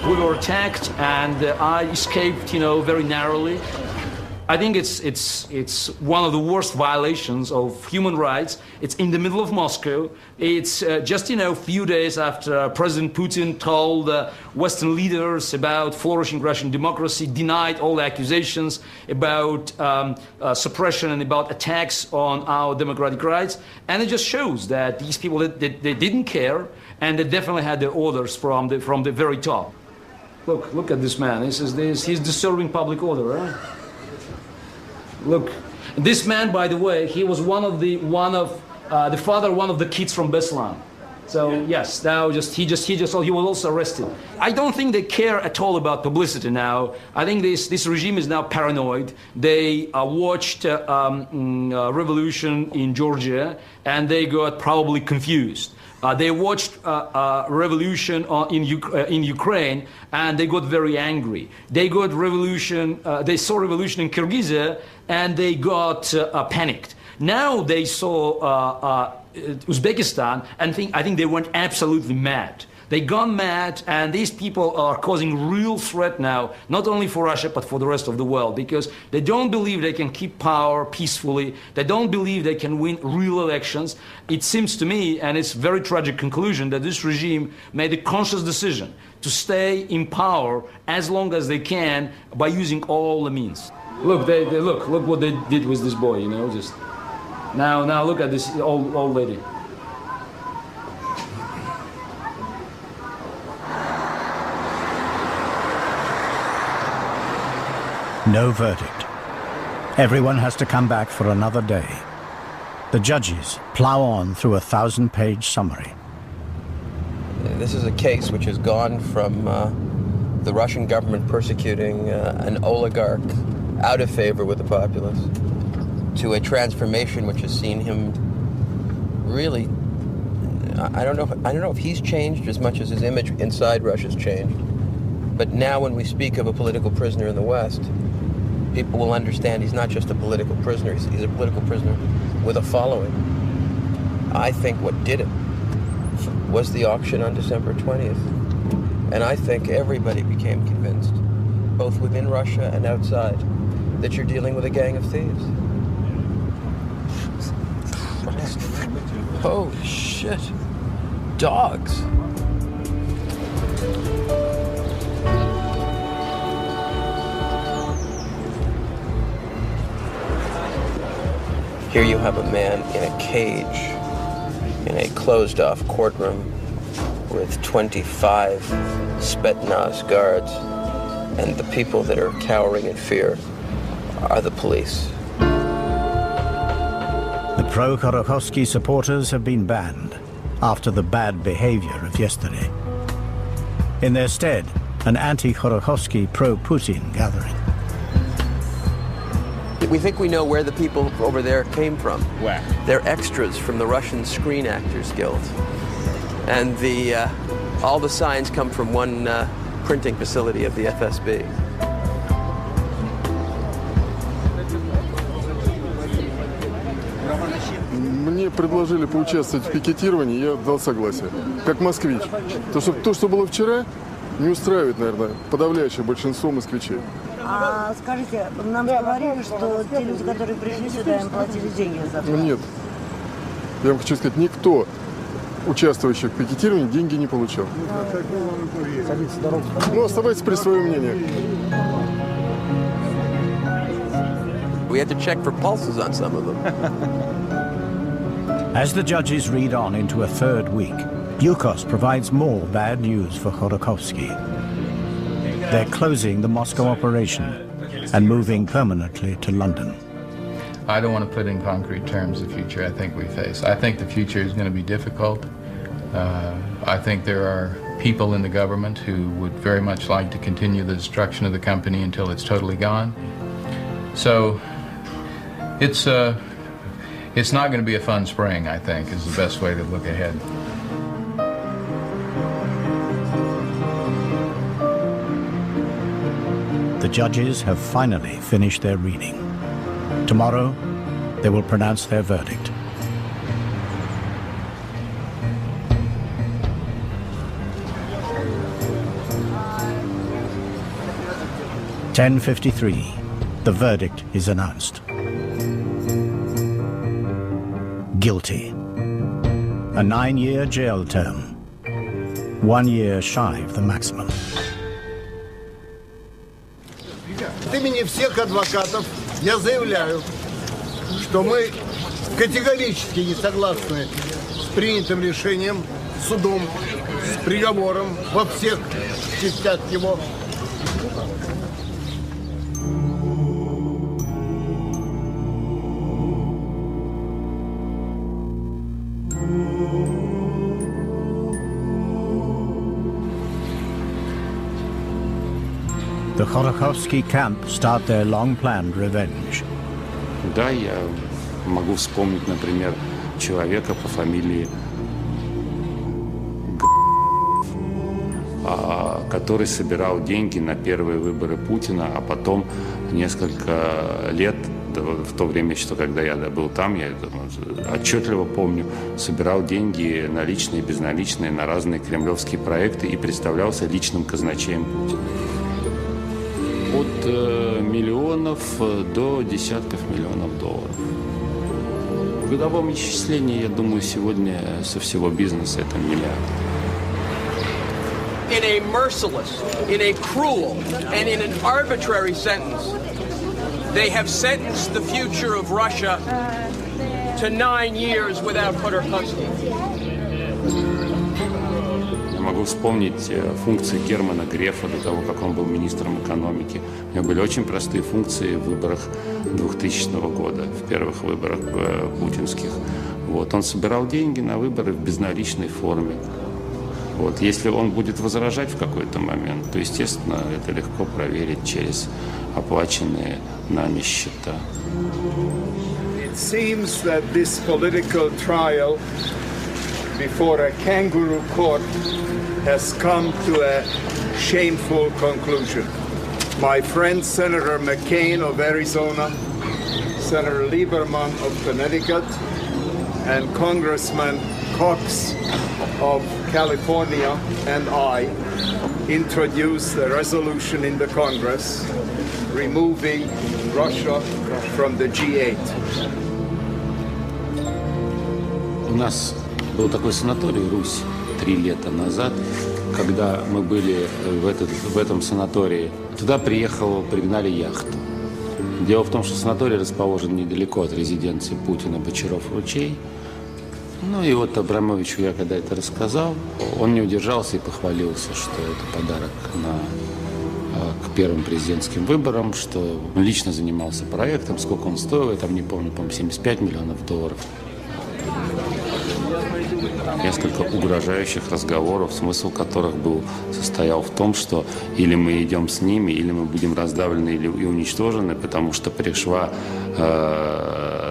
We were attacked, and I escaped, very narrowly. I think it's one of the worst violations of human rights. It's in the middle of Moscow. It's just a few days after President Putin told Western leaders about flourishing Russian democracy, denied all accusations about suppression and about attacks on our democratic rights, and it just shows that these people they didn't care, and they definitely had their orders from the very top. Look at this man. He's disturbing public order, right? Look, this man, by the way, he was the father of one of the kids from Beslan. So yes, now he was also arrested. I don't think they care at all about publicity now. I think this regime is now paranoid. They watched revolution in Georgia, and they got probably confused. They watched revolution in Ukraine, and they got very angry. They got revolution. They saw revolution in Kyrgyzstan, and they got panicked. Now they saw Uzbekistan, and I think they went absolutely mad. They gone mad, and these people are causing real threat now, not only for Russia, but for the rest of the world, because they don't believe they can keep power peacefully. They don't believe they can win real elections. It seems to me, and it's a very tragic conclusion, that this regime made a conscious decision to stay in power as long as they can by using all the means. Look, look what they did with this boy, just now look at this old lady. No verdict. Everyone has to come back for another day. The judges plow on through a 1,000-page summary. This is a case which has gone from the Russian government persecuting an oligarch out of favor with the populace to a transformation which has seen him really, I don't know if he's changed as much as his image inside Russia's changed. But now when we speak of a political prisoner in the West, people will understand he's not just a political prisoner, he's a political prisoner with a following. I think what did it was the auction on December 20th. And I think everybody became convinced, both within Russia and outside, that you're dealing with a gang of thieves. Holy shit. Dogs. Here you have a man in a cage, in a closed-off courtroom with 25 Spetsnaz guards, and the people that are cowering in fear are the police. The pro-Khodorkovsky supporters have been banned after the bad behavior of yesterday. In their stead, an anti-Khodorkovsky pro-Putin gathering. We think we know where the people over there came from. Where? They're extras from the Russian Screen Actors Guild. And all the signs come from one printing facility of the FSB. Мне предложили поучаствовать в пикетировании, я дал согласие, как москвич. То, что было вчера, не устраивает, наверное, подавляющее большинство москвичей. А скажите, нам говорили, что те люди, которые пришли сюда, им платили деньги за это? Нет. Я вам хочу сказать, никто, участвующий в пикетировании, деньги не получал. Ну, оставайтесь при своем мнении. We had to check for pulses on some of them. As the judges read on into a third week, Yukos provides more bad news for Khodorkovsky. They're closing the Moscow operation and moving permanently to London. I don't want to put in concrete terms the future I think we face. I think the future is going to be difficult. I think there are people in the government who would very much like to continue the destruction of the company until it's totally gone. So it's not going to be a fun spring, I think, is the best way to look ahead. The judges have finally finished their reading. Tomorrow, they will pronounce their verdict. 10:53. The verdict is announced. Guilty. A 9-year jail term. 1 year shy of the maximum. От имени всех адвокатов я заявляю, что мы категорически не согласны с принятым решением судом, с приговором во всех частях его. The Khodorkovsky camp start their long-planned revenge. Да, я могу вспомнить, например, человека по фамилии который собирал деньги на первые выборы Путина, а потом несколько лет, в то время, что когда я был там, я это отчетливо помню, собирал деньги наличные, безналичные на разные кремлевские проекты и представлялся личным казначеем Путина. От миллионов до десятков миллионов долларов. В годовом исчислении, я думаю, сегодня со всего бизнеса это миллиард. In a merciless, in a cruel, and in an arbitrary sentence, they have sentenced the future of Russia to 9 years without Khodorkovsky. Я могу вспомнить функции Германа Грефа до того, как он был министром экономики. У него были очень простые функции в выборах 2000 года, в первых выборах путинских. Вот. Он собирал деньги на выборы в безналичной форме. Вот. Если он будет возражать в какой-то момент, то, естественно, это легко проверить через оплаченные нами счета. It seems that this political trial before a kangaroo court has come to a shameful conclusion. My friend Senator McCain of Arizona, Senator Lieberman of Connecticut, and Congressman Cox of California and I introduced a resolution in the Congress removing Russia from the G8. У нас был такой санаторий «Русь» 3 лета назад, когда мы были в этом санатории. Туда пригнали яхту. Дело в том, что санаторий расположен недалеко от резиденции Путина, Бочаров-Ручей. Ну и вот Абрамовичу я когда это рассказал, он не удержался и похвалился, что это подарок к первым президентским выборам, что он лично занимался проектом, сколько он стоил, я там не помню, по-моему, 75 миллионов долларов. Несколько угрожающих разговоров, смысл которых состоял в том, что или мы идем с ними, или мы будем раздавлены и уничтожены, потому что пришла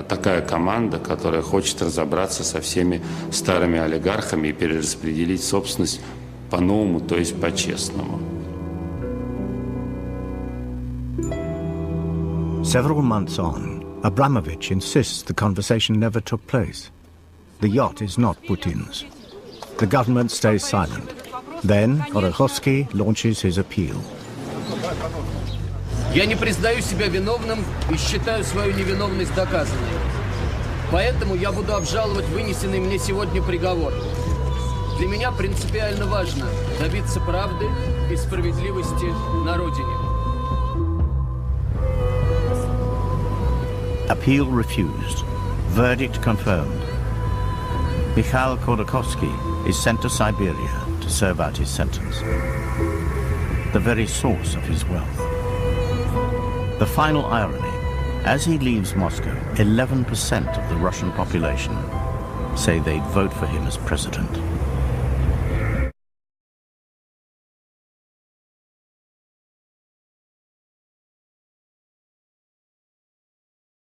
такая команда, которая хочет разобраться со всеми старыми олигархами и перераспределить собственность по-новому, то есть по-честному. Several months on, Abramovich insists the conversation never took place. The yacht is not Putin's. The government stays silent. Then Khodorkovsky launches his appeal. Я не признаю себя виновным и считаю свою невиновность доказанной. Поэтому я буду обжаловать вынесенный мне сегодня приговор. Для меня принципиально важно добиться правды и справедливости на родине. Appeal refused. Verdict confirmed. Mikhail Khodorkovsky is sent to Siberia to serve out his sentence. The very source of his wealth. The final irony, as he leaves Moscow, 11% of the Russian population say they'd vote for him as president.